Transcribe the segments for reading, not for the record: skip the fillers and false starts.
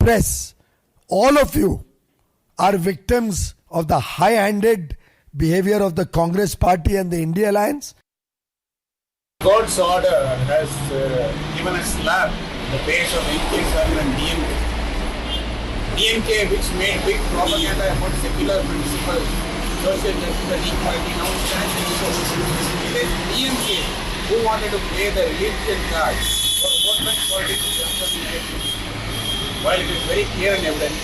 press, all of you are victims of the high-handed behavior of the Congress party and the India Alliance. Court's order has given a slap in the face of NDTV and DMK. DMK, which made big propaganda about secular principles, social justice and equality, now stands in court. It is DMK who wanted to play the religion card for vote bank politics in 2019. While it is very clear and evident,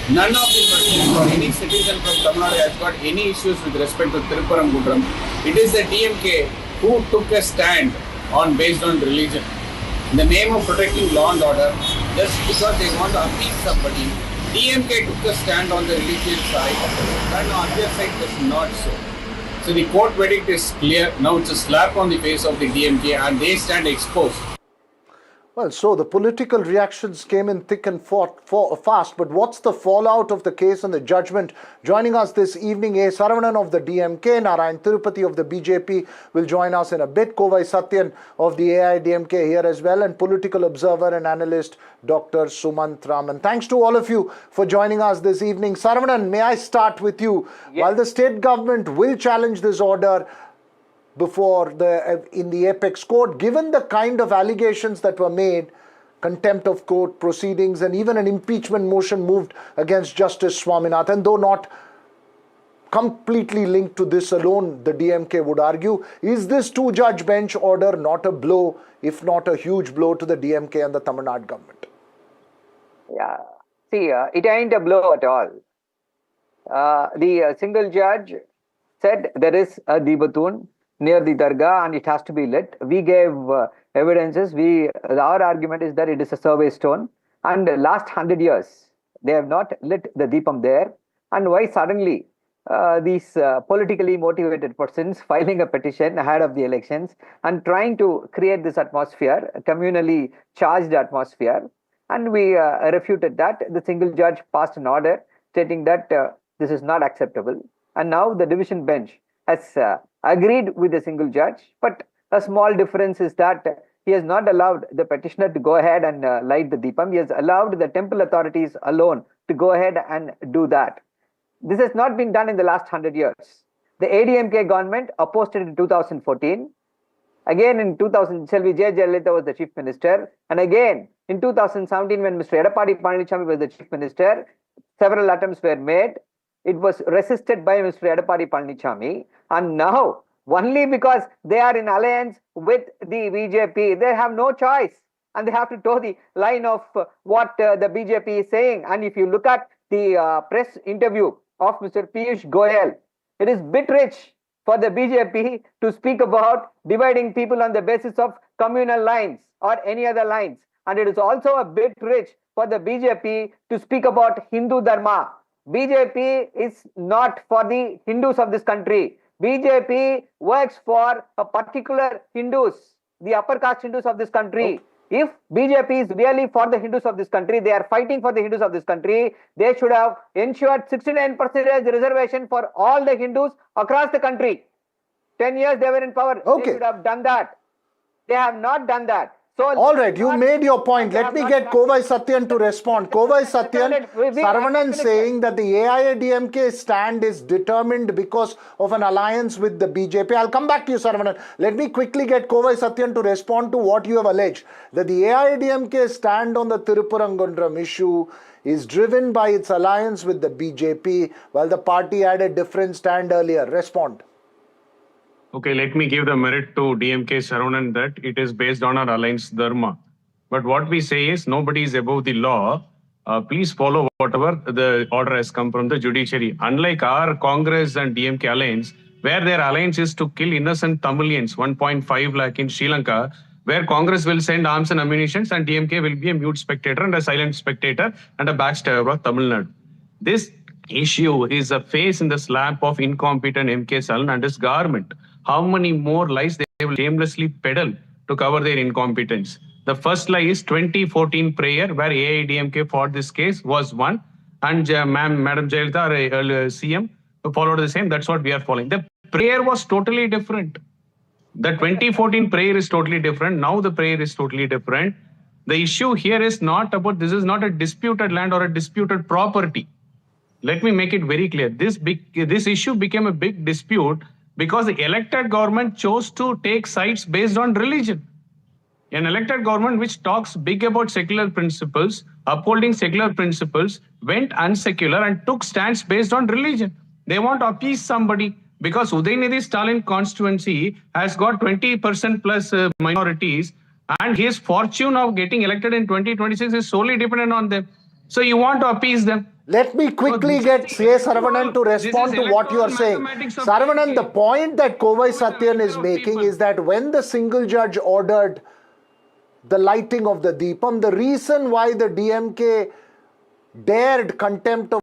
none of the persons or any citizen from Tamil Nadu has got any issues with respect to Thiruparankundram. It is the DMK who took a stand based on religion. In the name of protecting law and order, just because they want to appease somebody, DMK took a stand on the religious side, and on their side was not so. So the court verdict is clear. Now it's a slap on the face of the DMK and they stand exposed. Well, so the political reactions came in thick and fast, but what's the fallout of the case and the judgment? Joining us this evening, A. Saravanan of the DMK, Narayan Tirupati of the BJP will join us in a bit, Kovai Satyan of the AIDMK here as well, and political observer and analyst Dr. Sumant Raman. Thanks to all of you for joining us this evening. Saravanan, may I start with you? Yes. While the state government will challenge this order in the apex court, given the kind of allegations that were made, contempt of court proceedings and even an impeachment motion moved against Justice Swaminathan, though not completely linked to this alone, the DMK would argue, is this two-judge bench order not a blow, if not a huge blow, to the DMK and the Tamil Nadu government? Yeah, see, it ain't a blow at all. The single judge said there is a Deebatun near the dargah and it has to be lit. We gave evidences. Our argument is that it is a survey stone, and last 100 years they have not lit the Deepam there. And why suddenly these politically motivated persons filing a petition ahead of the elections and trying to create this atmosphere, a communally charged atmosphere? And we refuted that. The single judge passed an order stating that this is not acceptable. And now the division bench has agreed with the single judge, but a small difference is that he has not allowed the petitioner to go ahead and light the Deepam. He has allowed the temple authorities alone to go ahead and do that. This has not been done in the last 100 years. The ADMK government opposed it in 2014. Again in 2000, Selvi J. Jayalalitha was the chief minister. And again in 2017, when Mr. Edappadi Palanichami was the chief minister, several attempts were made. It was resisted by Mr. Edappadi Palanichami, and now only because they are in alliance with the BJP, they have no choice, and they have to toe the line of what the BJP is saying. And if you look at the press interview of Mr. Piyush Goyal, it is bit rich for the BJP to speak about dividing people on the basis of communal lines or any other lines, and it is also a bit rich for the BJP to speak about Hindu Dharma. BJP is not for the Hindus of this country. BJP works for a particular Hindus, the upper caste Hindus of this country. If BJP is really for the Hindus of this country, they are fighting for the Hindus of this country, they should have ensured 69% reservation for all the Hindus across the country. 10 years they were in power. Okay. They should have done that. They have not done that. So all right, you made your point. Let me get Kovai Satyan to respond. Kovai Satyan, Saravanan saying that the AIADMK stand is determined because of an alliance with the BJP. I'll come back to you, Saravanan. Let me quickly get Kovai Satyan to respond to what you have alleged. That the AIADMK stand on the Thiruparankundram issue is driven by its alliance with the BJP, while the party had a different stand earlier. Respond. Okay, let me give the merit to DMK Saravanan that it is based on our alliance dharma. But what we say is nobody is above the law. Please follow whatever the order has come from the judiciary. Unlike our Congress and DMK alliance, where their alliance is to kill innocent Tamilians, 1.5 lakh in Sri Lanka, where Congress will send arms and ammunition and DMK will be a mute spectator and a silent spectator and a backstabber of Tamil Nadu. This issue is a face in the slap of incompetent MK Stalin and his government. How many more lies they will shamelessly peddle to cover their incompetence? The first lie is 2014 prayer where AIDMK fought this case was one, and Madam Jayalalitha, CM, followed the same. That's what we are following. The prayer was totally different. The 2014 prayer is totally different. Now the prayer is totally different. The issue here is not about, this is not a disputed land or a disputed property. Let me make it very clear. This issue became a big dispute because the elected government chose to take sides based on religion. An elected government which talks big about secular principles, upholding secular principles, went unsecular and took stands based on religion. They want to appease somebody because Udaynidhi Stalin constituency has got 20% plus minorities, and his fortune of getting elected in 2026 is solely dependent on them. So you want to appease them. Let me quickly get C.A. Saravanan to respond to what you are saying. Saravanan, the point that Kovai Satyan is making is that when the single judge ordered the lighting of the Deepam, the reason why the DMK dared contempt of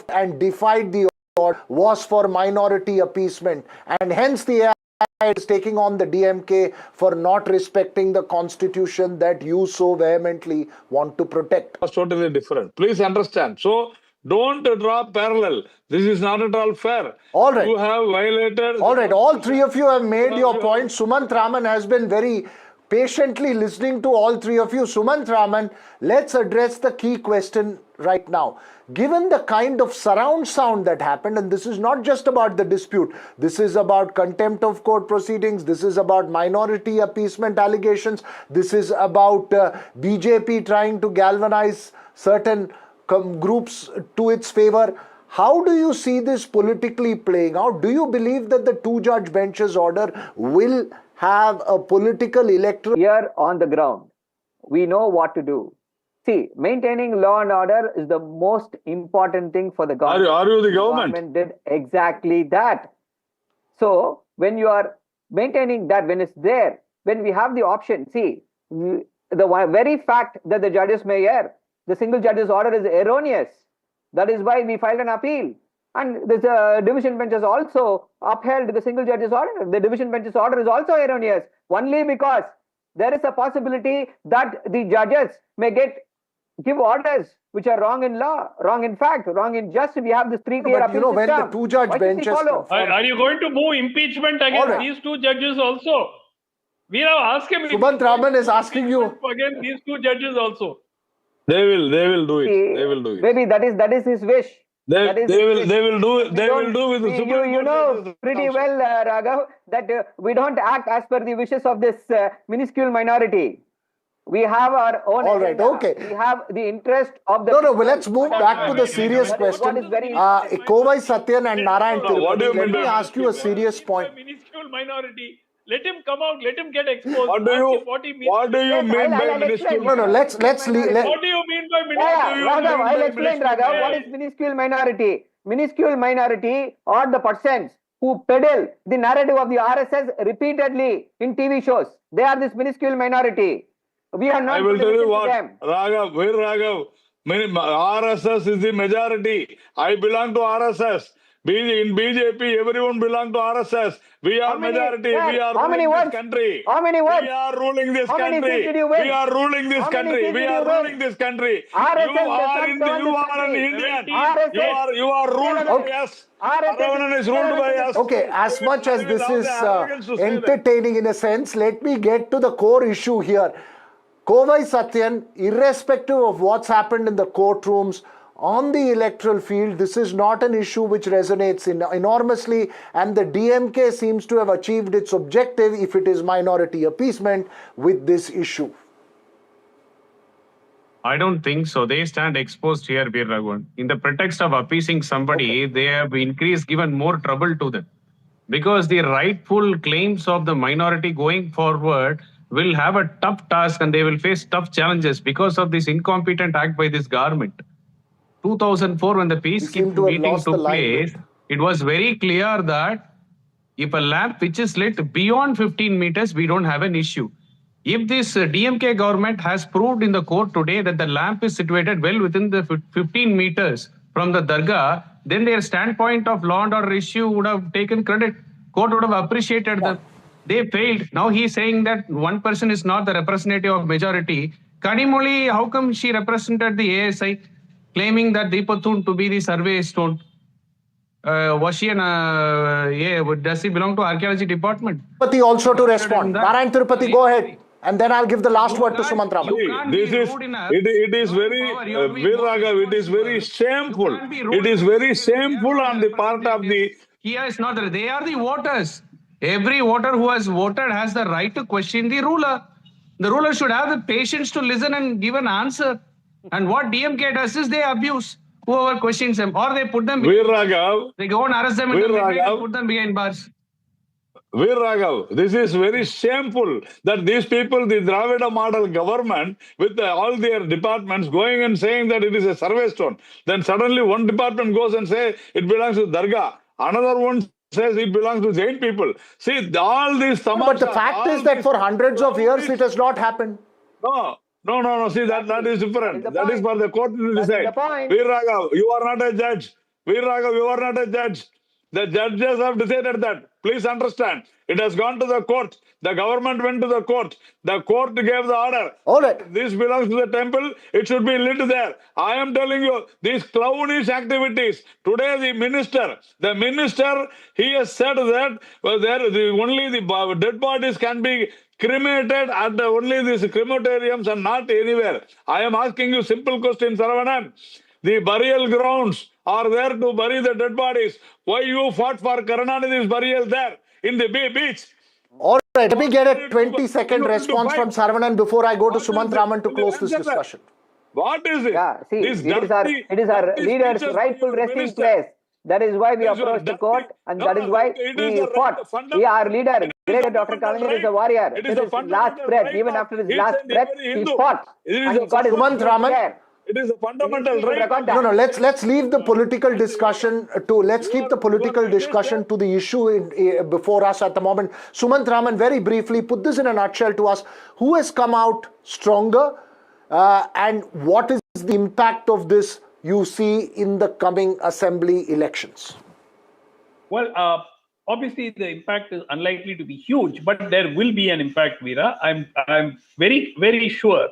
and defied the order was for minority appeasement, and hence the AI is taking on the DMK for not respecting the constitution that you so vehemently want to protect. Was totally different. Please understand. So don't draw parallel. This is not at all fair. All right. You have violated. All right. All three of you have made your point. Sumant Raman has been very patiently listening to all three of you. Sumant Raman, let's address the key question right now. Given the kind of surround sound that happened, and this is not just about the dispute, this is about contempt of court proceedings, this is about minority appeasement allegations, this is about BJP trying to galvanize certain groups to its favor. How do you see this politically playing out? Do you believe that the two-judge bench's order will have a political electoral? Here on the ground, we know what to do. See, maintaining law and order is the most important thing for the government. Are you the government? The government did exactly that. So, when you are maintaining that, when it's there, when we have the option, see, the very fact that the judges may err, the single judge's order is erroneous. That is why we filed an appeal. And the division bench has also upheld the single judge's order. The division bench's order is also erroneous, only because there is a possibility that the judges may give orders which are wrong in law, wrong in fact, wrong in just. We have this three-tier appeal system. When the two-judge benches... Are you going to move impeachment against these two judges also? We have asked him. Sumant Raman is asking you. Against these two judges also. They will do it. They will do it. Maybe that is his wish. They will do with the Supreme Court. You know pretty well, Raghav, that we don't act as per the wishes of this minuscule minority. We have our own. All right, agenda. okay. We have the interest of the. No, well, let's move back to the serious question. Kovai Satyan and Narayan Tirupati, let me ask you a serious point. Minuscule minority. Let him come out. Let him get exposed. What do you mean by minuscule? No, let's What do you mean by minuscule? Raghav, I'll explain, Raghav. What is minuscule minority? Minuscule minority are the persons who peddle the narrative of the RSS repeatedly in TV shows. They are this minuscule minority. We are not. I will tell you what, them. Raghav, RSS is the majority. I belong to RSS. In BJP, everyone belongs to RSS. We are majority. We are ruling this country. How many words? We are ruling this country. We are ruling this country. We are ruling this country. You are an Indian. You are ruled by us. Everyone is ruled by us. Okay, as much as this is entertaining in a sense, let me get to the core issue here. Kovai Satyan, irrespective of what's happened in the courtrooms, on the electoral field, this is not an issue which resonates enormously, and the DMK seems to have achieved its objective, if it is minority appeasement, with this issue. I don't think so. They stand exposed here, Veer Raghavan. In the pretext of appeasing somebody, they have given more trouble to them. Because the rightful claims of the minority going forward will have a tough task, and they will face tough challenges because of this incompetent act by this government. 2004, when the peacekeeping meeting took place, it was very clear that if a lamp which is lit beyond 15 meters, we don't have an issue. If this DMK government has proved in the court today that the lamp is situated well within the 15 meters from the dargah, then their standpoint of law and order issue would have taken credit. Court would have appreciated them. They failed. Now he is saying that one person is not the representative of majority. Kanimoli, how come she represented the ASI? Claiming that Deepatun to be the survey stone. Was she does he belong to archaeology department? Tirupati also to respond. Narayan Tirupati, go ahead. And then I'll give the last word to Sumant Raman. See, it is very, Veer Raghav, it is very shameful. It is very shameful on the part of the. Here is not they are the voters. Every voter who has voted has the right to question the ruler. The ruler should have the patience to listen and give an answer. And what DMK does is they abuse whoever questions them, or they put them. Veer Raghav, They go and arrest them in the midnight and put them behind bars. Veer Raghav, this is very shameful that these people, the Dravida model government, with all their departments going and saying that it is a survey stone. Then suddenly one department goes and say it belongs to Dargah. Another one says it belongs to Jain people. See, all these tamasha. But the fact is that for hundreds of years it has not happened. No. See, that is different. That is for the court to decide. point. Veer Raghav, you are not a judge. Veer Raghav, you are not a judge. The judges have decided that. Please understand. It has gone to the court. The government went to the court. The court gave the order. All right. This belongs to the temple. It should be lit there. I am telling you, these clownish activities. Today, the minister, he has said that only the dead bodies can be cremated at only these crematoriums and not anywhere. I am asking you simple question, Saravanan. The burial grounds are there to bury the dead bodies. Why you fought for Karunanidhi's burial there in the beach? All right, let me get a 20-second response from Saravanan before I go to Sumant Raman to close this discussion. What is it? Yeah, see, it is our leader's rightful resting place. That is why we approached the court, and that is why we fought. Our leader, great Dr. Kalaignar, is a warrior. It is his last breath. Even after his last breath, he fought. And he got his Sumant Raman. It is a fundamental right. No, let's leave the political discussion let's keep the political discussion to the issue before us at the moment. Sumant Raman, very briefly, put this in a nutshell to us. Who has come out stronger and what is the impact of this you see in the coming assembly elections? Well, obviously the impact is unlikely to be huge, but there will be an impact, Veera. I'm very, very sure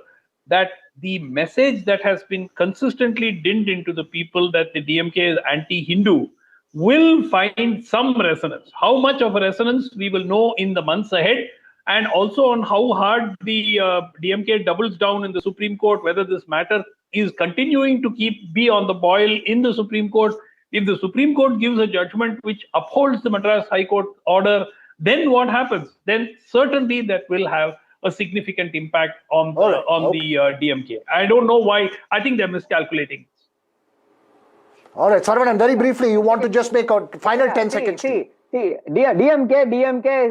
that the message that has been consistently dinned into the people that the DMK is anti-Hindu will find some resonance. How much of a resonance we will know in the months ahead, and also on how hard the DMK doubles down in the Supreme Court, whether this matter is continuing to be on the boil in the Supreme Court. If the Supreme Court gives a judgment which upholds the Madras High Court order, then what happens? Then certainly that will have a significant impact on the DMK. I don't know why. I think they're miscalculating. All right, Saravanan, very briefly, you want to just make a final 10 seconds. DMK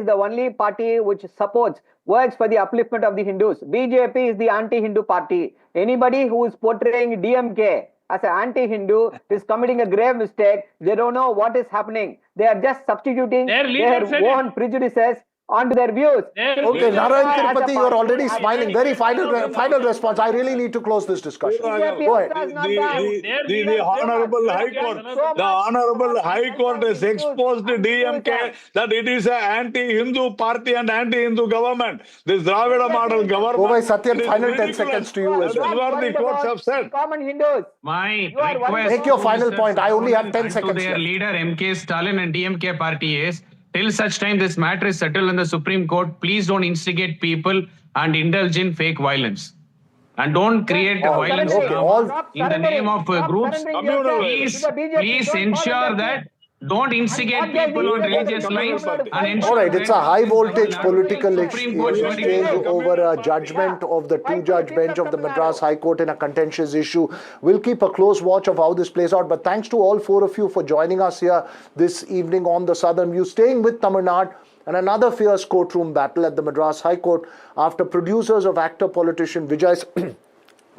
is the only party which works for the upliftment of the Hindus. BJP is the anti-Hindu party. Anybody who is portraying DMK as an anti-Hindu is committing a grave mistake. They don't know what is happening. They are just substituting their own prejudices onto their views. Okay, Narayan Tirupati, you are already smiling. Very final response. I really need to close this discussion. Go ahead. The Honorable High Court, has exposed DMK that it is an anti-Hindu party and anti-Hindu government. This Dravida model government. Bovai Satyam, final 10 seconds to you as well. That is what the courts have said. Common Hindus. My request. Make your final point. I only have 10 seconds. To their leader MK Stalin and DMK party is, till such time this matter is settled in the Supreme Court, please don't instigate people and indulge in fake violence. And don't create violence in the name of groups. Please ensure that don't instigate people on religious lines. All right, it's a high voltage political exchange over a judgment of the two-judge bench of the Madras High Court in a contentious issue. We'll keep a close watch of how this plays out. But thanks to all four of you for joining us here this evening on the Southern View. Staying with Tamil Nadu and another fierce courtroom battle at the Madras High Court after producers of actor-politician Vijay's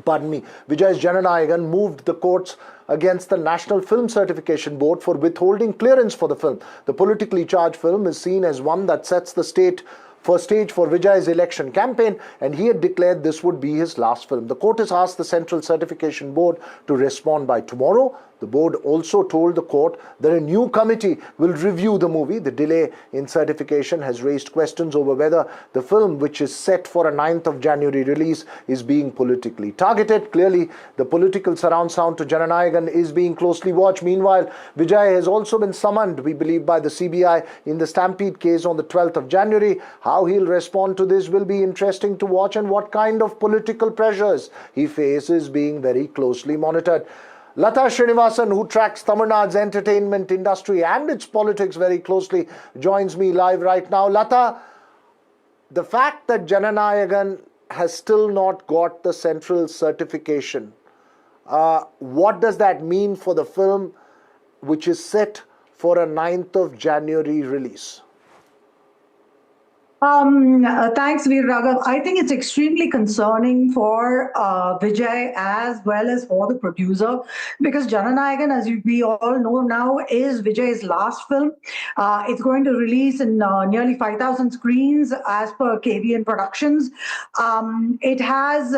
Jananayagan moved the courts against the National Film Certification Board for withholding clearance for the film. The politically charged film is seen as one that sets the stage for Vijay's election campaign, and he had declared this would be his last film. The court has asked the Central Certification Board to respond by tomorrow. The board also told the court that a new committee will review the movie. The delay in certification has raised questions over whether the film, which is set for a 9th of January release, is being politically targeted. Clearly, the political surround sound to Jananayagan is being closely watched. Meanwhile, Vijay has also been summoned, we believe, by the CBI in the Stampede case on the 12th of January. How he'll respond to this will be interesting to watch, and what kind of political pressures he faces being very closely monitored. Lata Srinivasan, who tracks Tamil Nadu's entertainment industry and its politics very closely, joins me live right now. Lata, the fact that Jananayagan has still not got the central certification, what does that mean for the film, which is set for a 9th of January release? Thanks, Veer Raghav. I think it's extremely concerning for Vijay as well as for the producer, because Jananayagan, as we all know now, is Vijay's last film. It's going to release in nearly 5,000 screens as per KVN Productions. It has,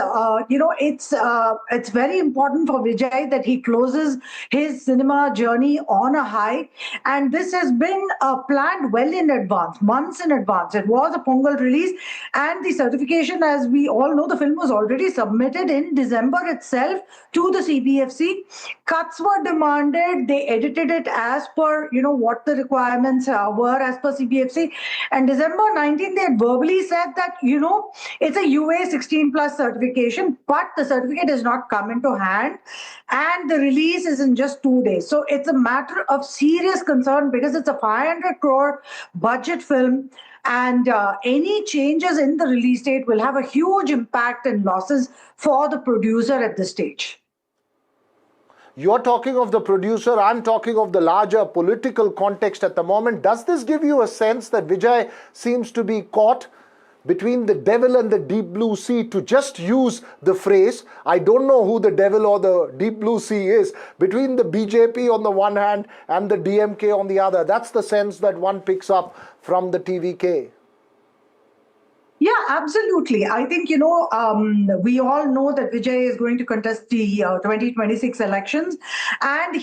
it's very important for Vijay that he closes his cinema journey on a high, and this has been planned well in advance, months in advance. It was a Pongal release, and the certification, as we all know, the film was already submitted in December itself to the CBFC. Cuts were demanded. They edited it as per what the requirements were as per CBFC. And December 19th, they had verbally said that it's a UA 16+ certification, but the certificate has not come into hand, and the release is in just 2 days. So it's a matter of serious concern, because it's a 500 crore budget film. And any changes in the release date will have a huge impact and losses for the producer at this stage. You're talking of the producer, I'm talking of the larger political context at the moment. Does this give you a sense that Vijay seems to be caught between the devil and the deep blue sea, to just use the phrase? I don't know who the devil or the deep blue sea is, between the BJP on the one hand and the DMK on the other. That's the sense that one picks up from the TVK. Yeah, absolutely. I think, we all know that Vijay is going to contest the 2026 elections. And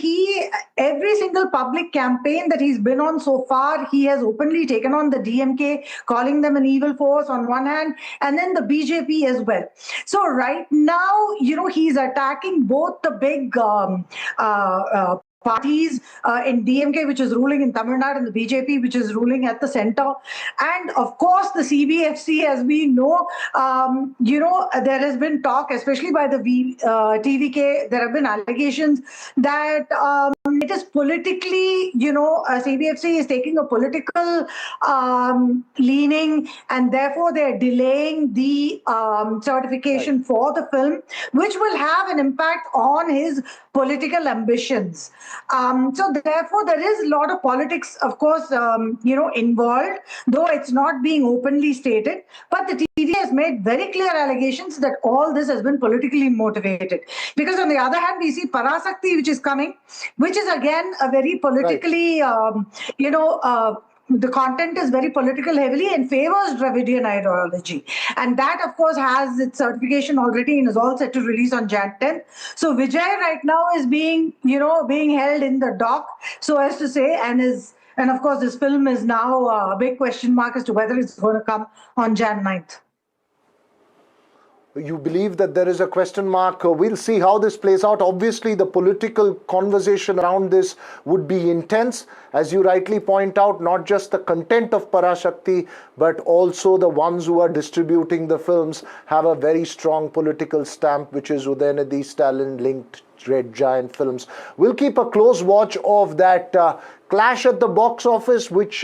every single public campaign that he's been on so far, he has openly taken on the DMK, calling them an evil force on one hand, and then the BJP as well. So right now, he's attacking both the big parties in DMK, which is ruling in Tamil Nadu, and the BJP, which is ruling at the center. And of course, the CBFC, as we know, there has been talk, especially by the TVK, there have been allegations that it is politically, CBFC is taking a political leaning, and therefore they're delaying the certification for the film, which will have an impact on his political ambitions. So therefore, there is a lot of politics, of course, involved, though it's not being openly stated. But the TV has made very clear allegations that all this has been politically motivated. Because on the other hand, we see Parasakti, which is coming, which is again a very politically, the content is very political heavily and favors Dravidian ideology. And that, of course, has its certification already and is all set to release on Jan 10th. So Vijay right now is being held in the dock, so as to say, and of course, this film is now a big question mark as to whether it's going to come on Jan 9th. You believe that there is a question mark? We'll see how this plays out. Obviously, the political conversation around this would be intense. As you rightly point out, not just the content of Parashakti, but also the ones who are distributing the films have a very strong political stamp, which is Udayanidhi Stalin-linked Red Giant Films. We'll keep a close watch of that clash at the box office, which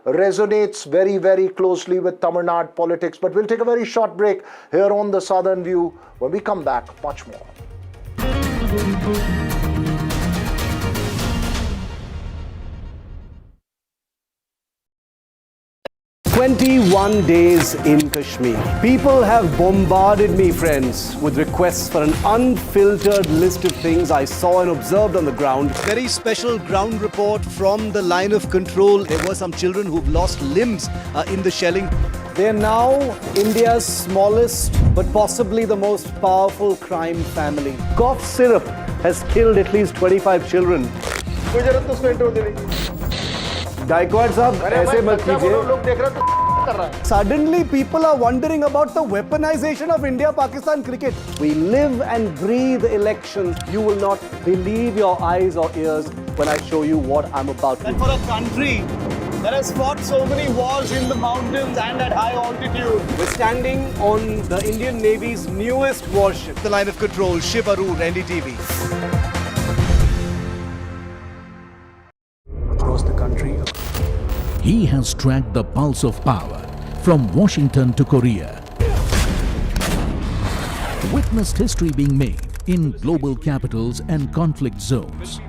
resonates very, very closely with Tamil Nadu politics. But we'll take a very short break here on the Southern View. When we come back, much more. 21 days in Kashmir. People have bombarded me, friends, with requests for an unfiltered list of things I saw and observed on the ground. Very special ground report from the line of control. There were some children who've lost limbs in the shelling. They're now India's smallest but possibly the most powerful crime family. Cough syrup has killed at least 25 children. Gaikwad sahab, aise mat kijiye. Suddenly people are wondering about the weaponization of India-Pakistan cricket. We live and breathe elections. You will not believe your eyes or ears when I show you what I'm about to do. And for a country that has fought so many wars in the mountains and at high altitude. We're standing on the Indian Navy's newest warship. The line of control, Shiv Arur, NDTV. Across the country. He has tracked the pulse of power from Washington to Korea. Witnessed history being made in global capitals and conflict zones.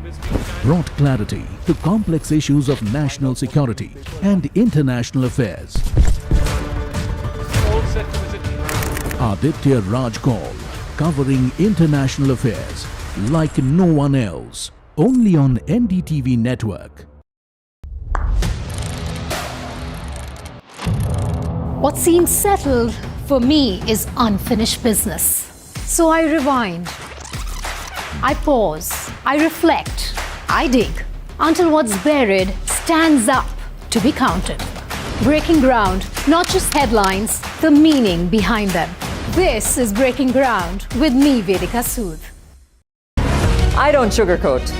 Brought clarity to complex issues of national security and international affairs. Aditya Raj Kaul, covering international affairs like no one else. Only on NDTV network. What seems settled for me is unfinished business. So I rewind, I pause, I reflect, I dig until what's buried stands up to be counted. Breaking ground, not just headlines, the meaning behind them. This is Breaking Ground with me, Vedika Sood. I don't sugarcoat.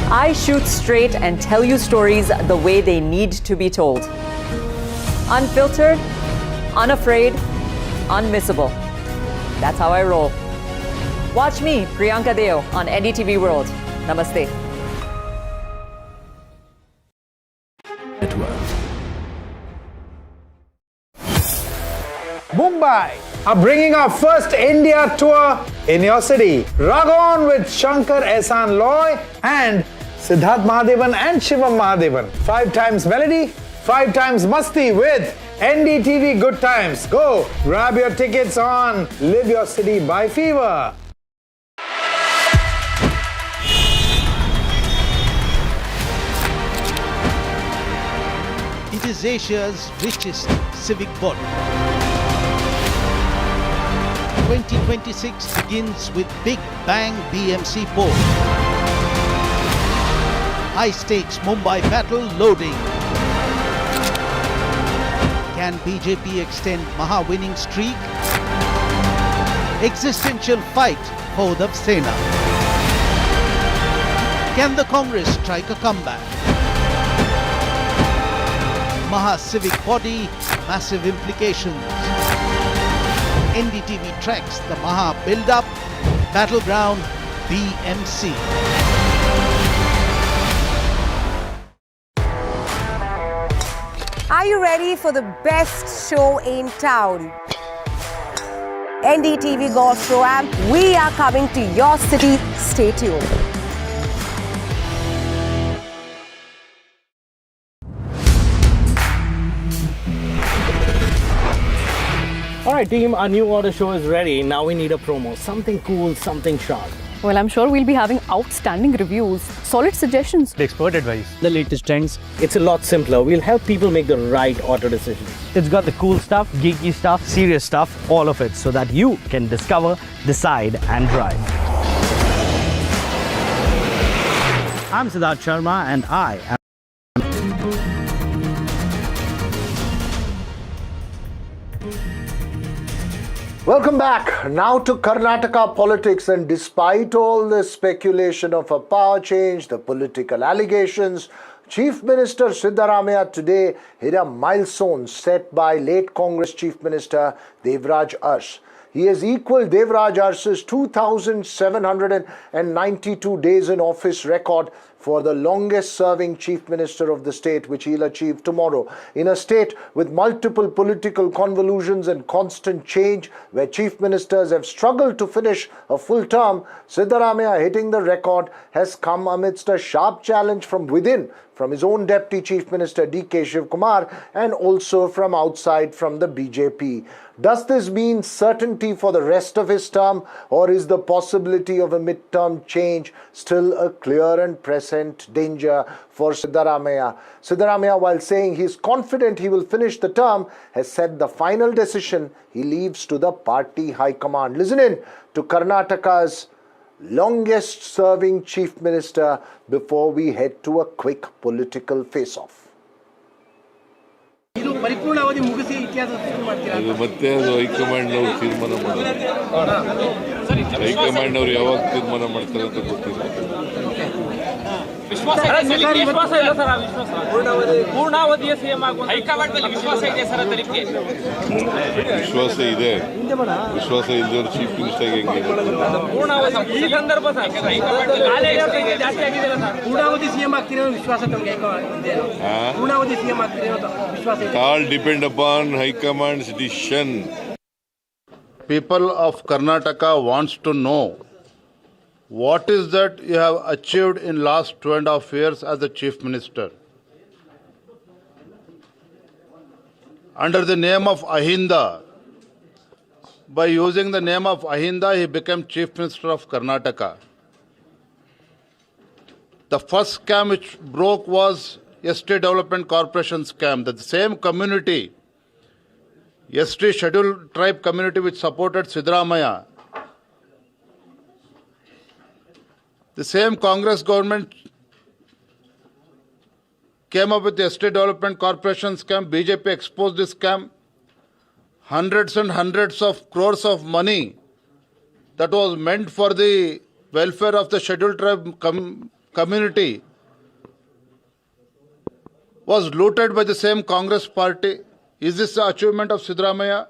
I shoot straight and tell you stories the way they need to be told. Unfiltered, unafraid, unmissable. That's how I roll. Watch me, Priyanka Deo, on NDTV World. Namaste. Network. Mumbai are bringing our first India tour in your city. Rag on with Shankar Ehsan Loy and Siddharth Mahadevan and Shivam Mahadevan. 5 times melody, 5 times masti with NDTV Good Times. Go grab your tickets on Live Your City by Fever. It is Asia's richest civic body. 2026 begins with Big Bang BMC poll. High stakes Mumbai battle loading. Can BJP extend Maha winning streak? Existential fight for the Sena. Can the Congress strike a comeback? Maha civic body, massive implications. NDTV tracks the Maha build-up, battleground BMC. Are you ready for the best show in town? NDTV Golf Pro-Am, we are coming to your city. Stay tuned. Alright team, our new order show is ready. Now we need a promo. Something cool, something sharp. Well, I'm sure we'll be having outstanding reviews, solid suggestions, expert advice, the latest trends. It's a lot simpler. We'll help people make the right auto decisions. It's got the cool stuff, geeky stuff, serious stuff, all of it, so that you can discover, decide and drive. I'm Siddharth Sharma and I am... Welcome back. Now to Karnataka politics, and despite all the speculation of a power change, the political allegations, Chief Minister Siddaramaiah today hit a milestone set by late Congress Chief Minister Devraj Arsh. He has equaled Devraj Arsh's 2,792 days in office record for the longest serving Chief Minister of the state, which he'll achieve tomorrow. In a state with multiple political convolutions and constant change, where Chief Ministers have struggled to finish a full term, Siddaramaiah hitting the record has come amidst a sharp challenge from within, from his own Deputy Chief Minister D.K. Shivkumar, and also from outside from the BJP. Does this mean certainty for the rest of his term, or is the possibility of a mid-term change still a clear and present danger for Siddaramaiah? Siddaramaiah, while saying he is confident he will finish the term, has said the final decision he leaves to the party high command. Listen in to Karnataka's longest serving Chief Minister before we head to a quick political face-off. ಪರಿಪೂರ್ಣ ಅವಧಿ ಮುಗಿಸಿ ಇತಿಹಾಸ ಸೃಷ್ಟಿ ಮಾಡ್ತೀರಾ? ಮತ್ತೆ ಅದು high command ಅವರು ತೀರ್ಮಾನ ಮಾಡೋದು. ಹೈಕಮಾಂಡ್ ಅವರು ಯಾವಾಗ ತೀರ್ಮಾನ ಮಾಡ್ತಾರೆ ಅಂತ ಗೊತ್ತಿಲ್ಲ. ವಿಶ್ವಾಸ ಇದೆ. ವಿಶ್ವಾಸ ಇಲ್ಲದವರು ಚೀಫ್ ಮಿನಿಸ್ಟರ್ ಹೆಂಗೆ? ಈ ಸಂದರ್ಭ ಪೂರ್ಣಾವಧಿ ಸಿಎಂ ಆಗ್ತಿರೋ ವಿಶ್ವಾಸ ತಮಗೆ ಪೂರ್ಣಾವಧಿ ಸಿಎಂ ಆಗ್ತಿರೋ ವಿಶ್ವಾಸ It all depend upon High Command's decision. People of Karnataka wants to know what is that you have achieved in last 2.5 years as the Chief Minister. Under the name of Ahinda, by using the name of Ahinda, he became Chief Minister of Karnataka. The first scam which broke was ST Development Corporation scam. That the same community, ST Scheduled Tribe community which supported Siddaramaiah, the same Congress government came up with the Estate Development Corporation scam. BJP exposed this scam. Hundreds and hundreds of crores of money that was meant for the welfare of the Scheduled Tribe community was looted by the same Congress party. Is this the achievement of Siddaramaiah?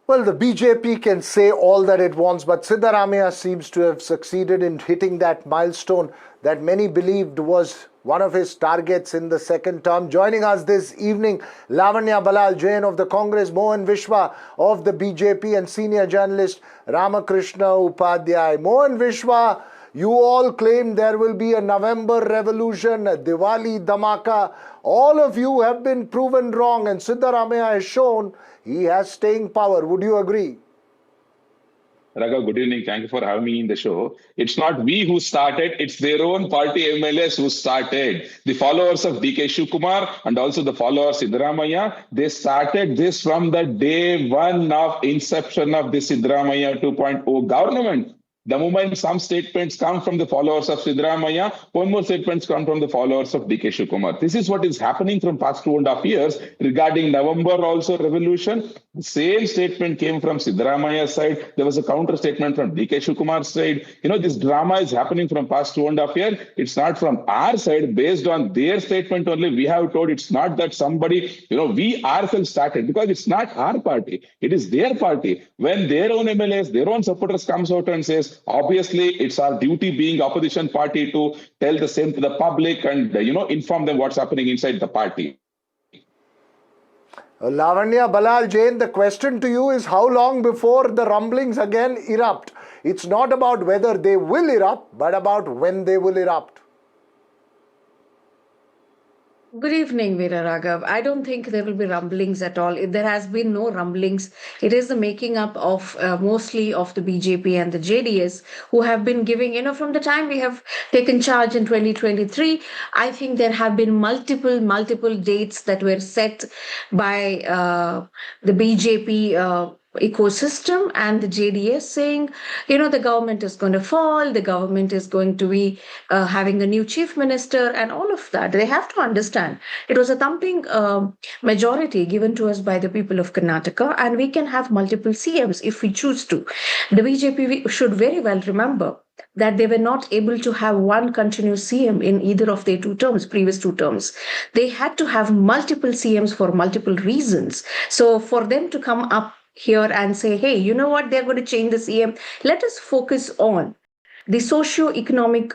Well, the BJP can say all that it wants, but Siddaramaiah seems to have succeeded in hitting that milestone that many believed was one of his targets in the second term. Joining us this evening, Lavanya Balal Jain of the Congress, Mohan Vishwa of the BJP, and senior journalist Ramakrishna Upadhyay. Mohan Vishwa, you all claim there will be a November revolution, a Diwali dhamaka. All of you have been proven wrong, and Siddaramaiah has shown he has staying power. Would you agree? Raghav, good evening. Thank you for having me in the show. It's not we who started, it's their own party MLAs who started. The followers of DK Shivkumar and also the followers of Siddaramaiah, they started this from the day one of inception of the Siddaramaiah 2.0 government. The moment some statements come from the followers of Siddaramaiah, one more statements come from the followers of DK Shivkumar. This is what is happening from past 2.5 years. Regarding November also revolution, the same statement came from Siddaramaiah's side. There was a counter statement from DK Shivkumar's side. You know, this drama is happening from past 2.5 years. It's not from our side. Based on their statement only, we have told it's not that somebody, we ourselves started, because it's not our party. It is their party. When their own MLAs, their own supporters comes out and says, obviously, it's our duty being opposition party to tell the same to the public and, inform them what's happening inside the party. Lavanya Balal Jain, the question to you is how long before the rumblings again erupt? It's not about whether they will erupt, but about when they will erupt. Good evening, Veera Raghav. I don't think there will be rumblings at all. There has been no rumblings. It is the making up of mostly of the BJP and the JDS who have been giving, from the time we have taken charge in 2023, I think there have been multiple dates that were set by the BJP ecosystem and the JDS saying, the government is going to fall, the government is going to be having a new chief minister and all of that. They have to understand it was a thumping majority given to us by the people of Karnataka, and we can have multiple CMs if we choose to. The BJP should very well remember that they were not able to have one continuous CM in either of their previous two terms. They had to have multiple CMs for multiple reasons. So for them to come up here and say, hey, you know what, they're going to change the CM. Let us focus on the socio-economic,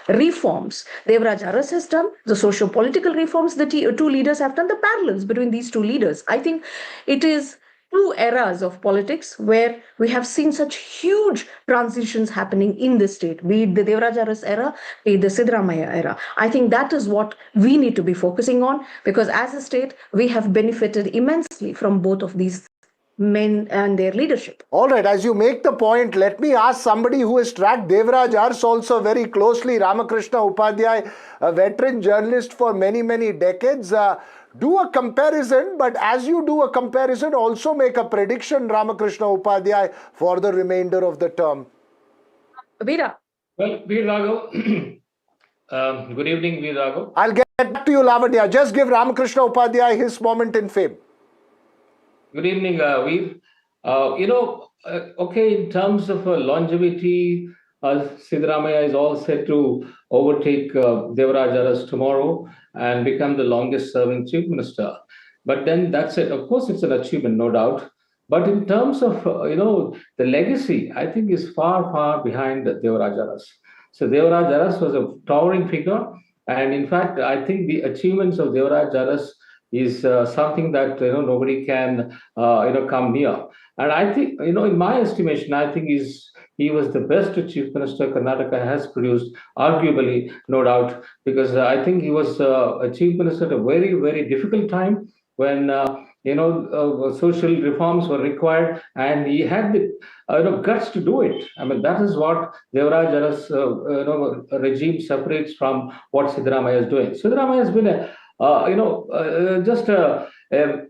reforms. Devraj Aras has done the socio-political reforms. The two leaders have done the parallels between these two leaders. I think it is two eras of politics where we have seen such huge transitions happening in the state, be it the Devraj Aras era, be it the Siddaramaiah era. I think that is what we need to be focusing on, because as a state, we have benefited immensely from both of these men and their leadership. All right, as you make the point, let me ask somebody who has tracked Devraj Aras also very closely, Ramakrishna Upadhyay, a veteran journalist for many decades. Do a comparison, but as you do a comparison, also make a prediction, Ramakrishna Upadhyay, for the remainder of the term. Veera. Well, Veer Raghav, good evening, Veer Raghav. I'll get back to you, Lavanya. Just give Ramakrishna Upadhyay his moment in fame. Good evening, Veer. In terms of longevity, Siddaramaiah is all set to overtake Devaraj Aras tomorrow and become the longest serving chief minister. But then that's it. Of course, it's an achievement, no doubt. But in terms of, the legacy, I think is far, far behind Devaraj Aras. So Devaraj Aras was a towering figure. And in fact, I think the achievements of Devaraj Aras is something that, nobody can, come near. And I think, in my estimation, I think he was the best chief minister Karnataka has produced, arguably, no doubt, because I think he was a chief minister at a very, very difficult time when social reforms were required, and he had the guts to do it. I mean, that is what Devaraj Aras regime separates from what Siddaramaiah is doing. Siddaramaiah has been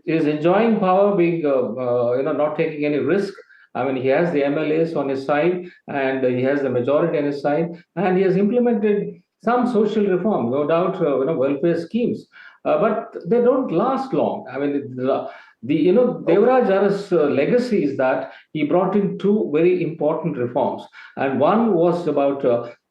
is enjoying power, being not taking any risk. I mean, he has the MLAs on his side, and he has the majority on his side, and he has implemented some social reform, no doubt, welfare schemes. But they don't last long. I mean, Devaraj Aras' legacy is that he brought in two very important reforms, and one was about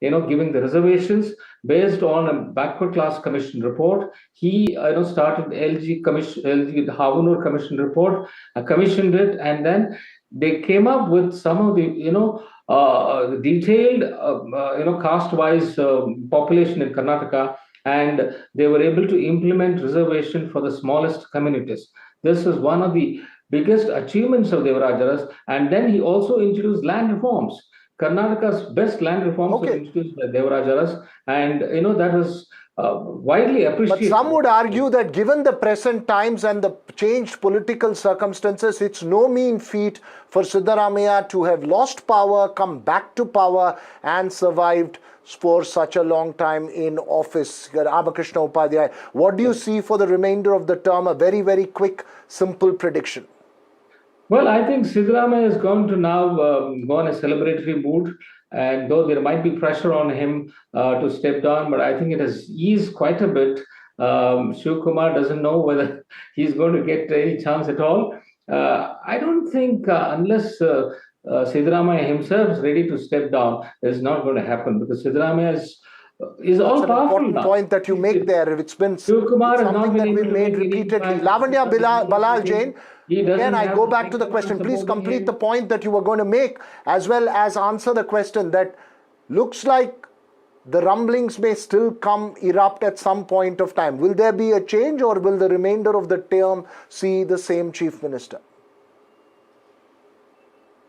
giving the reservations based on a backward class commission report. He started LG Havunur commission report, commissioned it, and then they came up with some of the detailed caste-wise population in Karnataka, and they were able to implement reservation for the smallest communities. This is one of the biggest achievements of Devaraj Aras. And then he also introduced land reforms. Karnataka's best land reforms were introduced by Devaraj Aras, and that was widely appreciated. But some would argue that given the present times and the changed political circumstances, it's no mean feat for Siddaramaiah to have lost power, come back to power, and survived for such a long time in office. Ramakrishna Upadhyay, what do you see for the remainder of the term? A very, very quick, simple prediction. Well, I think Siddaramaiah is going to now go on a celebratory mood, and though there might be pressure on him to step down, but I think it has eased quite a bit. Shiv Kumar doesn't know whether he's going to get any chance at all. I don't think unless Siddaramaiah himself is ready to step down, it's not going to happen, because Siddaramaiah is all powerful now. That's an important point that you make there. It's been something that we made repeatedly. Lavanya Balal Jain, again I go back to the question. Please complete the point that you were going to make, as well as answer the question that looks like the rumblings may still erupt at some point of time. Will there be a change, or will the remainder of the term see the same chief minister?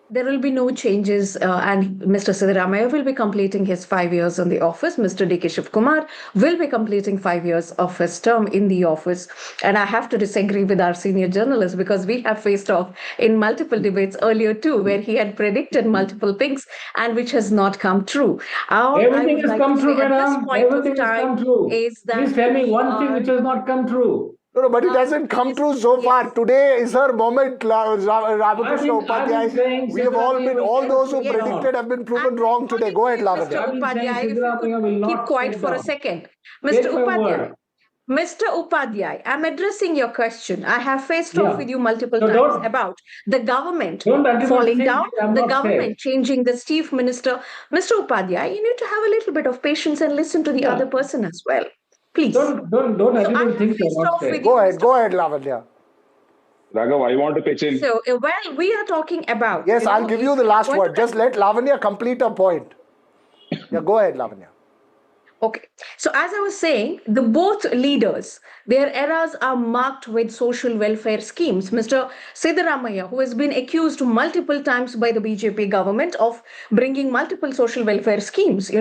There will be no changes, and Mr. Siddaramaiah will be completing his 5 years in the office. Mr. D.K. Shiv Kumar will be completing 5 years of his term in the office. And I have to disagree with our senior journalist, because we have faced off in multiple debates earlier too, where he had predicted multiple things and which has not come true. Everything has come true, madam. Everything has come true. Please tell me one thing which has not come true. No, but it hasn't come true so far. Today is her moment, Ramakrishna Upadhyay. We have all those who predicted have been proven wrong today. Go ahead, Lavanya. Mr. Upadhyay, if you could keep quiet for a second. Mr. Upadhyay, I'm addressing your question. I have faced off with you multiple times about the government falling down, the government changing the chief minister. Mr. Upadhyay, you need to have a little bit of patience and listen to the other person as well. Please. Don't everyone think you're not fair. Go ahead, Lavanya. Raghav, I want to pitch in. So, we are talking about... Yes, I'll give you the last word. Just let Lavanya complete her point. Yeah, go ahead, Lavanya. Okay. So, as I was saying, the both leaders, their eras are marked with social welfare schemes. Mr. Siddaramaiah, who has been accused multiple times by the BJP government of bringing multiple social welfare schemes,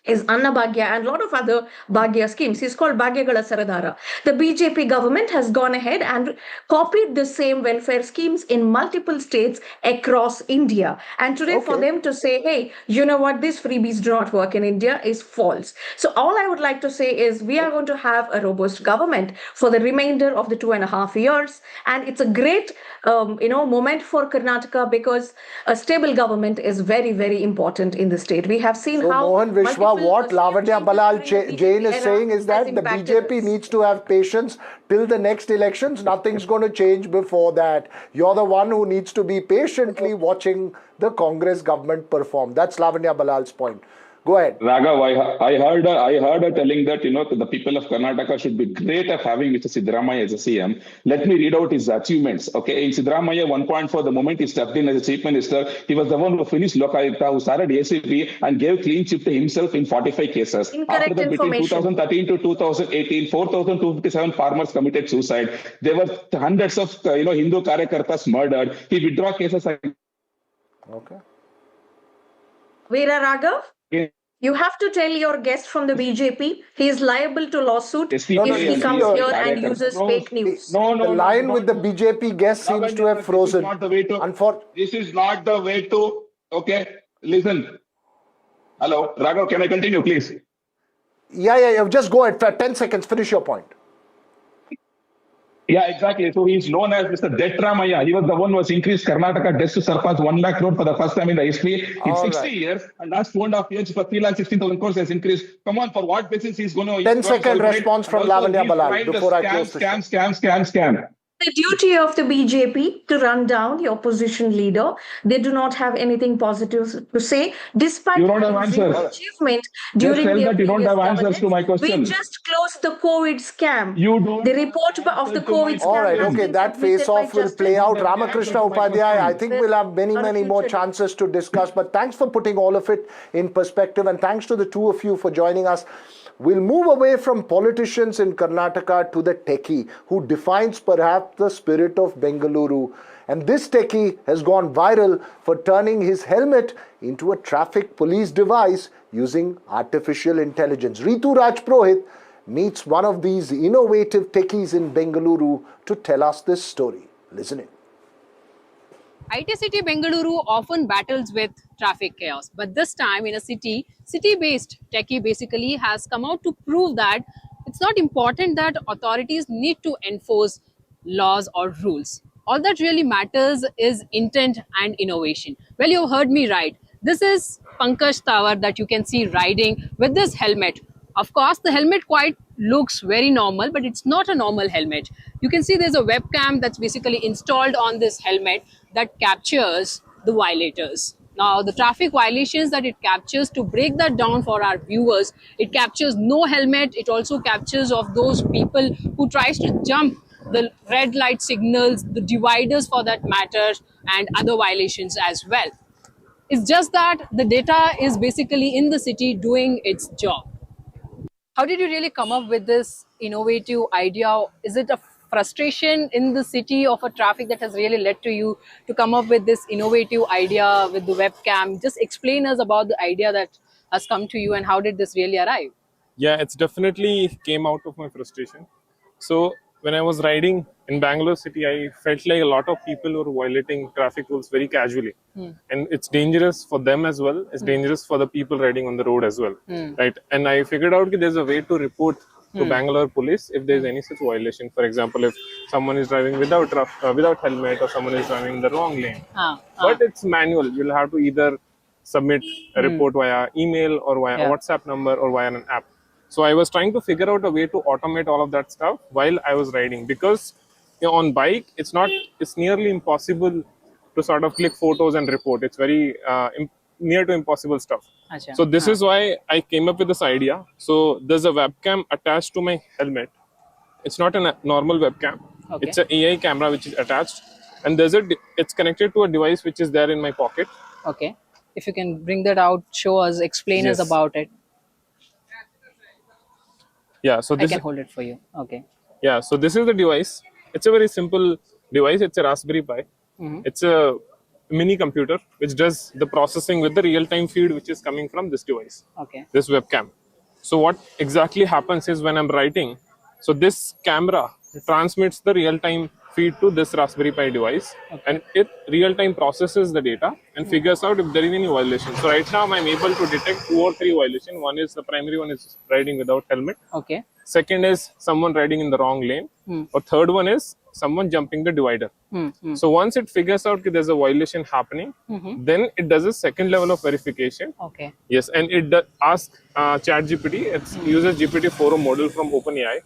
is Anna Bhagya and a lot of other Bhagya schemes. He's called Bhagyagala Saradhara. The BJP government has gone ahead and copied the same welfare schemes in multiple states across India. And today for them to say, hey, you know what, these freebies do not work in India is false. So all I would like to say is we are going to have a robust government for the remainder of the 2.5 years. And it's a great, moment for Karnataka, because a stable government is very, very important in the state. We have seen how... Mohan Vishwa what Lavanya Balal Jain is saying is that the BJP needs to have patience till the next elections. Nothing's going to change before that. You're the one who needs to be patiently watching the Congress government perform. That's Lavanya Balal's point. Go ahead. Raghav, I heard her telling that, the people of Karnataka should be great at having Mr. Siddaramaiah as a CM. Let me read out his achievements. Okay, in Siddaramaiah 1.4, the moment he stepped in as a chief minister, he was the one who finished Lokayukta, who started ACP and gave clean chip to himself in 45 cases. Incorrect After that, between 2013 to 2018, 4,257 farmers committed suicide. There were hundreds of, Hindu Karyakartas murdered. He withdrew cases. Okay. Veera Raghav? You have to tell your guest from the BJP he is liable to lawsuit if he comes here and uses fake news. The line with the BJP guest seems to have frozen. This is not the way to. Okay, listen. Hello, Raghav, can I continue, please? Yeah. Just go ahead. For 10 seconds, finish your point. Yeah, exactly. So he's known as Mr. Detramaya. He was the one who has increased Karnataka debt to surpass 1 lakh crore for the first time in the history in 60 years. And last 2.5 years, for 3,16,000 crores has increased. Come on, for what basis he's going to... 10-second response from Lavanya Balal before I close the scam. The duty of the BJP to run down the opposition leader. They do not have anything positive to say, despite you don't have answers. Achievement during the you don't have answers to my question. We just closed the COVID scam. You don't. The report of the COVID scam. All right, okay, that face-off will play out. Ramakrishna Upadhyay, I think we'll have many more chances to discuss. But thanks for putting all of it in perspective, and thanks to the two of you for joining us. We'll move away from politicians in Karnataka to the techie who defines perhaps the spirit of Bengaluru. And this techie has gone viral for turning his helmet into a traffic police device using artificial intelligence. Ritu Raj Purohit meets one of these innovative techies in Bengaluru to tell us this story. Listen in. IT city Bengaluru often battles with traffic chaos, but this time in a city-based techie basically has come out to prove that it's not important that authorities need to enforce laws or rules. All that really matters is intent and innovation. Well, you heard me right. This is Pankaj Tawar that you can see riding with this helmet. Of course, the helmet quite looks very normal, but it's not a normal helmet. You can see there's a webcam that's basically installed on this helmet that captures the violators. Now, the traffic violations that it captures, to break that down for our viewers, it captures no helmet. It also captures of those people who tries to jump the red light signals, the dividers for that matter, and other violations as well. It's just that the data is basically in the city doing its job. How did you really come up with this innovative idea? Is it a frustration in the city of a traffic that has really led to you to come up with this innovative idea with the webcam? Just explain us about the idea that has come to you and how did this really arrive? Yeah, it's definitely came out of my frustration. So when I was riding in Bangalore city, I felt like a lot of people were violating traffic rules very casually. And it's dangerous for them as well. It's dangerous for the people riding on the road as well. Right? And I figured out that there's a way to report to Bangalore police if there's any such violation. For example, if someone is driving without helmet or someone is driving in the wrong lane. But it's manual. You'll have to either submit a report via email or via WhatsApp number or via an app. So I was trying to figure out a way to automate all of that stuff while I was riding, because on bike, it's nearly impossible to sort of click photos and report. It's very near to impossible stuff. So this is why I came up with this idea. So there's a webcam attached to my helmet. It's not a normal webcam. It's an AI camera which is attached, and it's connected to a device which is there in my pocket. Okay. If you can bring that out, show us, explain us about it. Yeah, so I can hold it for you. Okay. Yeah, so this is the device. It's a very simple device. It's a Raspberry Pi. It's a mini computer which does the processing with the real-time feed which is coming from this device. Okay. This webcam. So what exactly happens is when I'm writing, so this camera transmits the real-time feed to this Raspberry Pi device, and it real-time processes the data and figures out if there is any violation. So right now I'm able to detect 2 or 3 violations. One is the primary one is riding without helmet. Okay. Second is someone riding in the wrong lane. Or third one is someone jumping the divider. So once it figures out that there's a violation happening, then it does a second level of verification. Okay. Yes, and it asks ChatGPT, it uses GPT-4 model from OpenAI,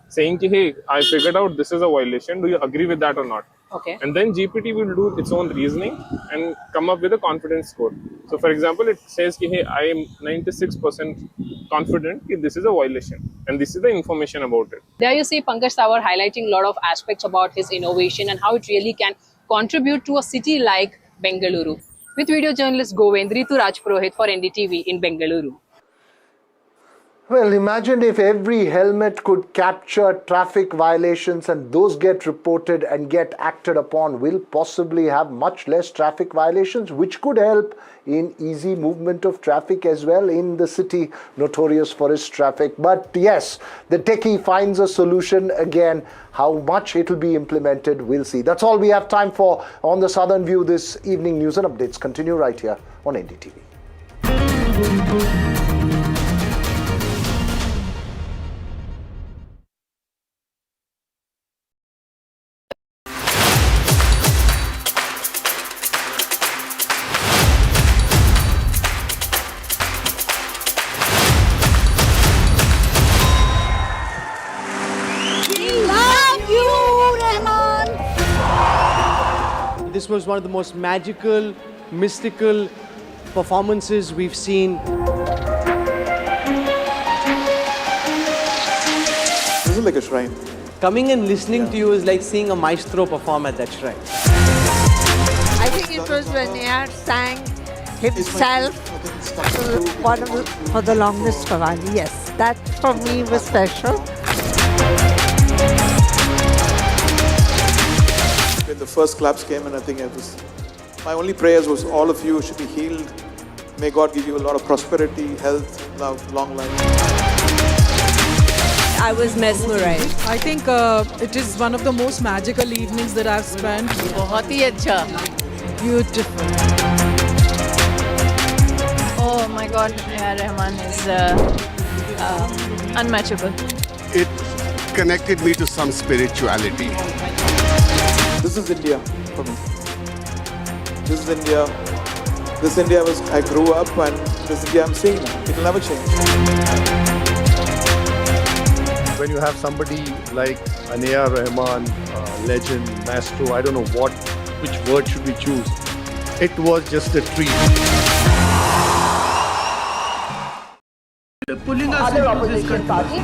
saying, hey, I figured out this is a violation. Do you agree with that or not? Okay. And then GPT will do its own reasoning and come up with a confidence score. So for example, it says, hey, I am 96% confident that this is a violation. And this is the information about it. There you see Pankaj Tawar highlighting a lot of aspects about his innovation and how it really can contribute to a city like Bengaluru. With video journalist Govendri Rajpurohit for NDTV in Bengaluru. Well, imagine if every helmet could capture traffic violations and those get reported and get acted upon. We'll possibly have much less traffic violations, which could help in easy movement of traffic as well in the city notorious for its traffic. But yes, the techie finds a solution. Again, how much it will be implemented, we'll see. That's all we have time for on the Southern View this evening. News and updates continue right here on NDTV. This was one of the most magical, mystical performances we've seen. This is like a shrine. Coming and listening to you is like seeing a maestro perform at that shrine. I think it was when Air sang himself for the longest while. Yes, that for me was special. When the first claps came in, I think my only prayers was all of you should be healed. May God give you a lot of prosperity, health, love, long life. I was mesmerized. I think it is one of the most magical evenings that I've spent. बहुत ही अच्छा. Beautiful. Oh my God, A.R. Rahman is unmatchable. It connected me to some spirituality. This is India for me. This is India. This India I grew up, and this India I'm seeing now. It will never change. When you have somebody like an A.R. Rahman, legend, maestro, I don't know which word should we choose. It was just a treat. Pulling us into this country.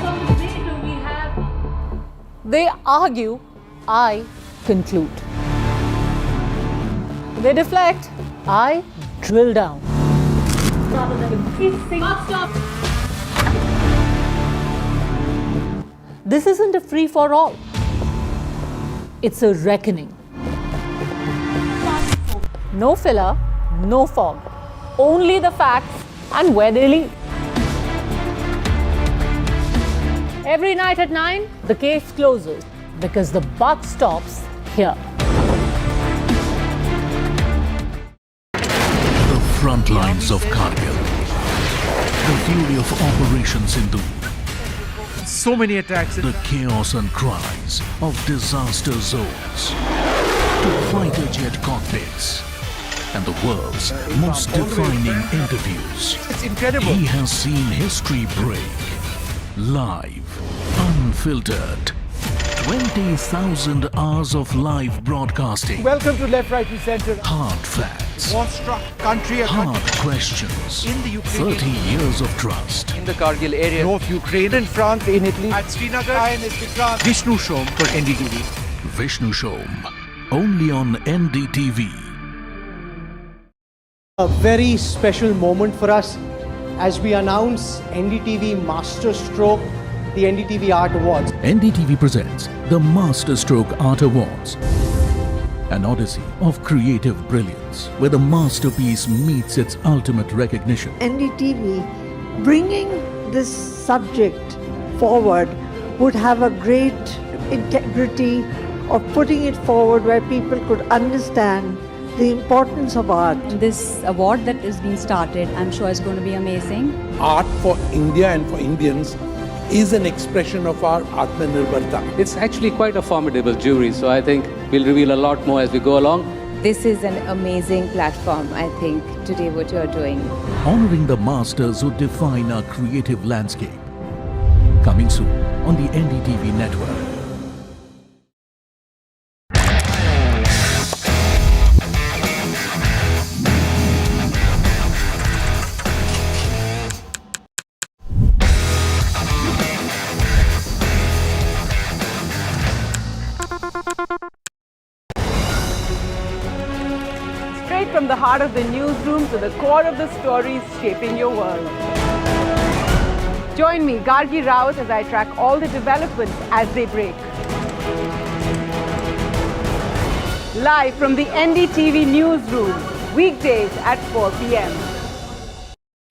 They argue, I conclude. They deflect, I drill down. Stop. This isn't a free-for-all. It's a reckoning. No filler, no fog. Only the facts and where they lead. Every night at 9, the case closes because the buck stops here. The front lines of Kargil. The fury of Operation Sindhu. So many attacks. The chaos and cries of disaster zones. To fighter jet cockpits. And the world's most defining interviews. It's incredible. He has seen history break. Live, unfiltered. 20,000 hours of live broadcasting. Welcome to Left, Right and Centre. Hard facts. War-struck country. Hard questions. In the Ukraine. 30 years of trust. In the Kargil area. North Ukraine. In France, in Italy. At Srinagar. Vishnu Shom for NDTV. Vishnu Shom. Only on NDTV. A very special moment for us as we announce NDTV Master Stroke, the NDTV Art Awards. NDTV presents the Master Stroke Art Awards, an odyssey of creative brilliance where the masterpiece meets its ultimate recognition. NDTV bringing this subject forward would have a great integrity of putting it forward where people could understand the importance of art. This award that is being started, I'm sure is going to be amazing. Art for India and for Indians is an expression of our Atmanirbharta. It's actually quite a formidable jury, so I think we'll reveal a lot more as we go along. This is an amazing platform, I think, today what you're doing. Honoring the masters who define our creative landscape. Coming soon on the NDTV network. Straight from the heart of the newsroom to the core of the stories shaping your world. Join me, Gargi Raut, as I track all the developments as they break. Live from the NDTV newsroom, weekdays at 4 p.m.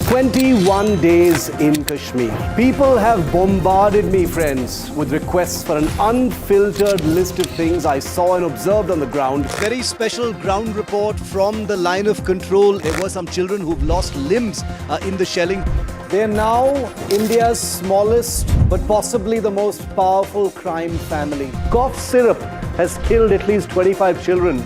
21 days in Kashmir. People have bombarded me, friends, with requests for an unfiltered list of things I saw and observed on the ground. Very special ground report from the line of control. There were some children who've lost limbs in the shelling. They're now India's smallest but possibly the most powerful crime family. Cough syrup has killed at least 25 children.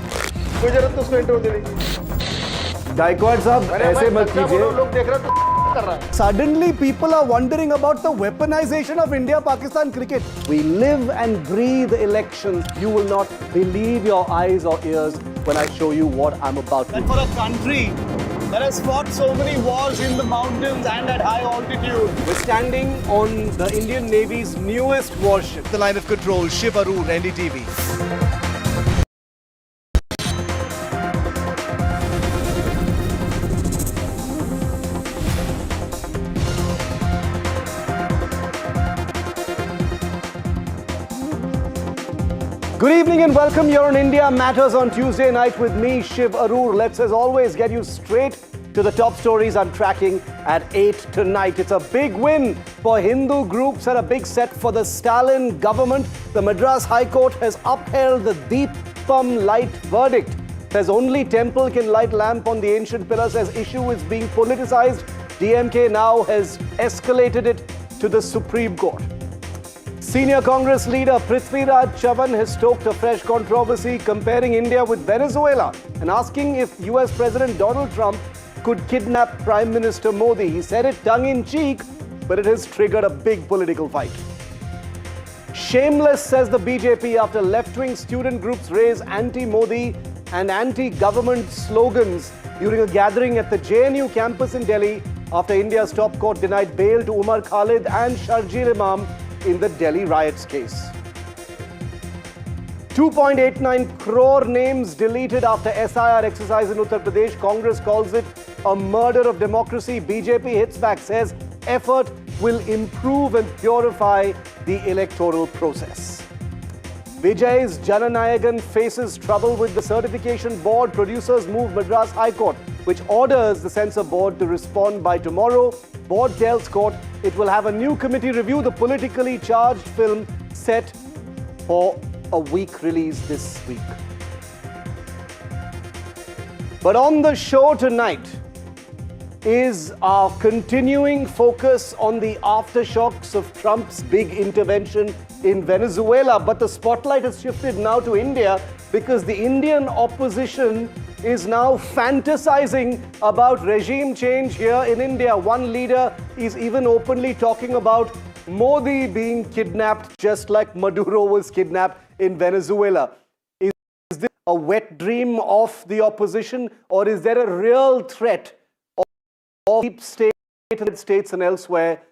Gaikwad sahab, aise mat kijiye. Suddenly people are wondering about the weaponization of India-Pakistan cricket. We live and breathe elections. You will not believe your eyes or ears when I show you what I'm about to do. And for a country that has fought so many wars in the mountains and at high altitude. We're standing on the Indian Navy's newest warship. The line of control, Shiv Arur, NDTV. Good evening and welcome. You're on India Matters on Tuesday night with me, Shiv Arur. Let's, as always, get you straight to the top stories I'm tracking at 8 tonight. It's a big win for Hindu groups and a big set for the Stalin government. The Madras High Court has upheld the Deepam light verdict. Says only temple can light lamp on the ancient pillar. Says issue is being politicized. DMK now has escalated it to the Supreme Court. Senior Congress leader Prithviraj Chavan has stoked a fresh controversy comparing India with Venezuela and asking if US President Donald Trump could kidnap Prime Minister Modi. He said it tongue-in-cheek, but it has triggered a big political fight. Shameless, says the BJP, after left-wing student groups raise anti-Modi and anti-government slogans during a gathering at the JNU campus in Delhi after India's top court denied bail to Umar Khalid and Sharjeel Imam in the Delhi riots case. 2.89 crore names deleted after SIR exercise in Uttar Pradesh. Congress calls it a murder of democracy. BJP hits back, says effort will improve and purify the electoral process. Vijay's Jananayagan faces trouble with the certification board. Producers move Madras High Court, which orders the censor board to respond by tomorrow. Board tells court it will have a new committee review the politically charged film set for a week release this week. But on the show tonight is our continuing focus on the aftershocks of Trump's big intervention in Venezuela. But the spotlight has shifted now to India because the Indian opposition is now fantasizing about regime change here in India. One leader is even openly talking about Modi being kidnapped just like Maduro was kidnapped in Venezuela. Is this a wet dream of the opposition, or is there a real threat of deep state in the United States and elsewhere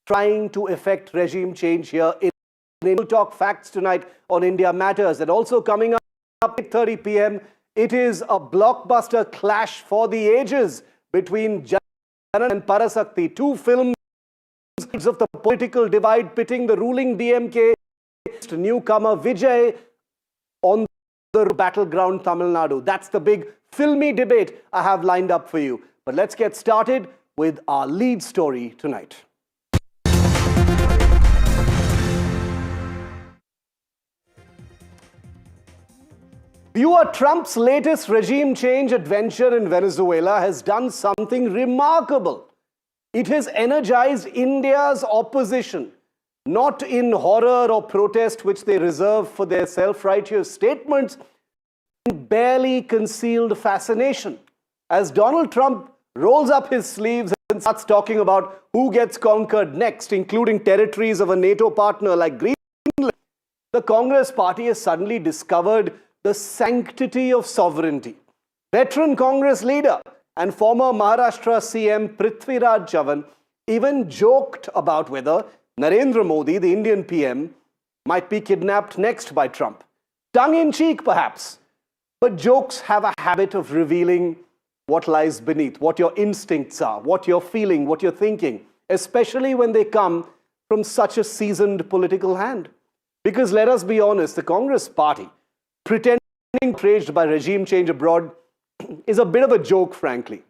trying to effect regime change here in India? We'll talk facts tonight on India Matters. And also coming up at 8:30 p.m., it is a blockbuster clash for the ages between Janan and Parasakti, two films of the political divide pitting the ruling DMK against newcomer Vijay on the battleground Tamil Nadu. That's the big filmy debate I have lined up for you. But let's get started with our lead story tonight. Viewer, Trump's latest regime change adventure in Venezuela has done something remarkable. It has energized India's opposition. not in horror or protest which they reserve for their self-righteous statements, in barely concealed fascination. As Donald Trump rolls up his sleeves and starts talking about who gets conquered next, including territories of a NATO partner like Greenland, the Congress party has suddenly discovered the sanctity of sovereignty. Veteran Congress leader and former Maharashtra CM Prithviraj Chavan even joked about whether Narendra Modi, the Indian PM, might be kidnapped next by Trump. Tongue-in-cheek, perhaps, but jokes have a habit of revealing what lies beneath, what your instincts are, what you're feeling, what you're thinking, especially when they come from such a seasoned political hand. Because let us be honest, the Congress party, pretending outraged by regime change abroad, is a bit of a joke, frankly.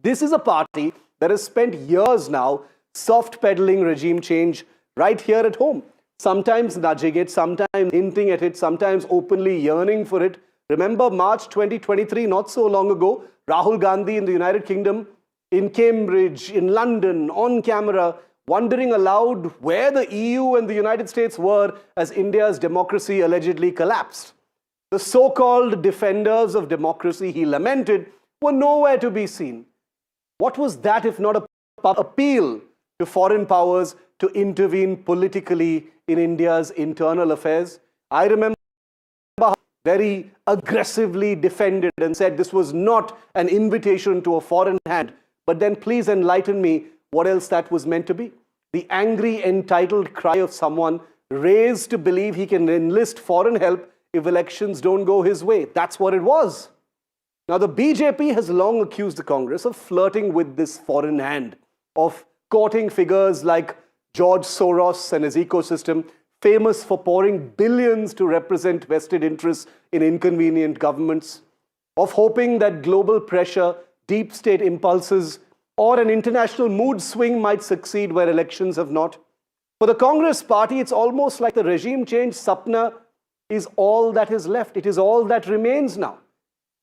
This is a party that has spent years now soft-peddling regime change right here at home, sometimes nudging it, sometimes hinting at it, sometimes openly yearning for it. Remember March 2023, not so long ago, Rahul Gandhi in the United Kingdom, in Cambridge, in London, on camera, wondering aloud where the EU and the United States were as India's democracy allegedly collapsed. The so-called defenders of democracy, he lamented, were nowhere to be seen. What was that if not an appeal to foreign powers to intervene politically in India's internal affairs? I remember how very aggressively defended and said this was not an invitation to a foreign hand. But then please enlighten me what else that was meant to be. The angry, entitled cry of someone raised to believe he can enlist foreign help if elections don't go his way. That's what it was. Now, the BJP has long accused the Congress of flirting with this foreign hand, of courting figures like George Soros and his ecosystem, famous for pouring billions to represent vested interests in inconvenient governments, of hoping that global pressure, deep state impulses, or an international mood swing might succeed where elections have not. For the Congress party, it's almost like the regime change sapna is all that is left. It is all that remains now.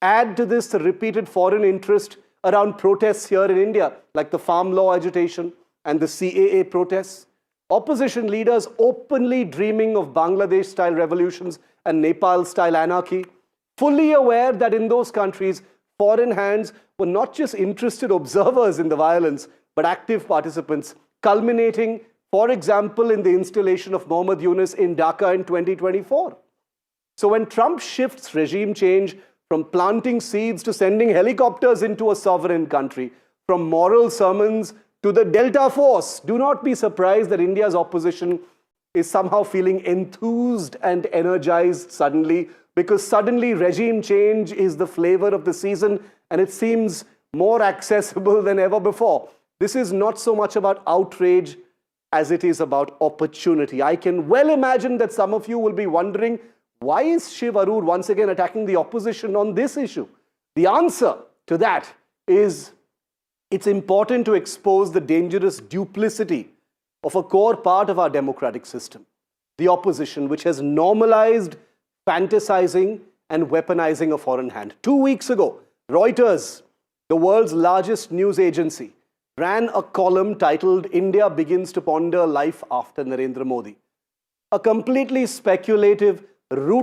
Add to this the repeated foreign interest around protests here in India, like the farm law agitation and the CAA protests. Opposition leaders openly dreaming of Bangladesh-style revolutions and Nepal-style anarchy, fully aware that in those countries, foreign hands were not just interested observers in the violence, but active participants, culminating, for example, in the installation of Mohammad Yunus in Dhaka in 2024. So when Trump shifts regime change from planting seeds to sending helicopters into a sovereign country, from moral sermons to the Delta Force, do not be surprised that India's opposition is somehow feeling enthused and energized suddenly, because suddenly regime change is the flavor of the season and it seems more accessible than ever before. This is not so much about outrage as it is about opportunity. I can well imagine that some of you will be wondering, why is Shiv Arur once again attacking the opposition on this issue? The answer to that is it's important to expose the dangerous duplicity of a core part of our democratic system, the opposition, which has normalized fantasizing and weaponizing a foreign hand. 2 weeks ago, Reuters, the world's largest news agency, ran a column titled "India Begins to Ponder Life After Narendra Modi." A completely speculative,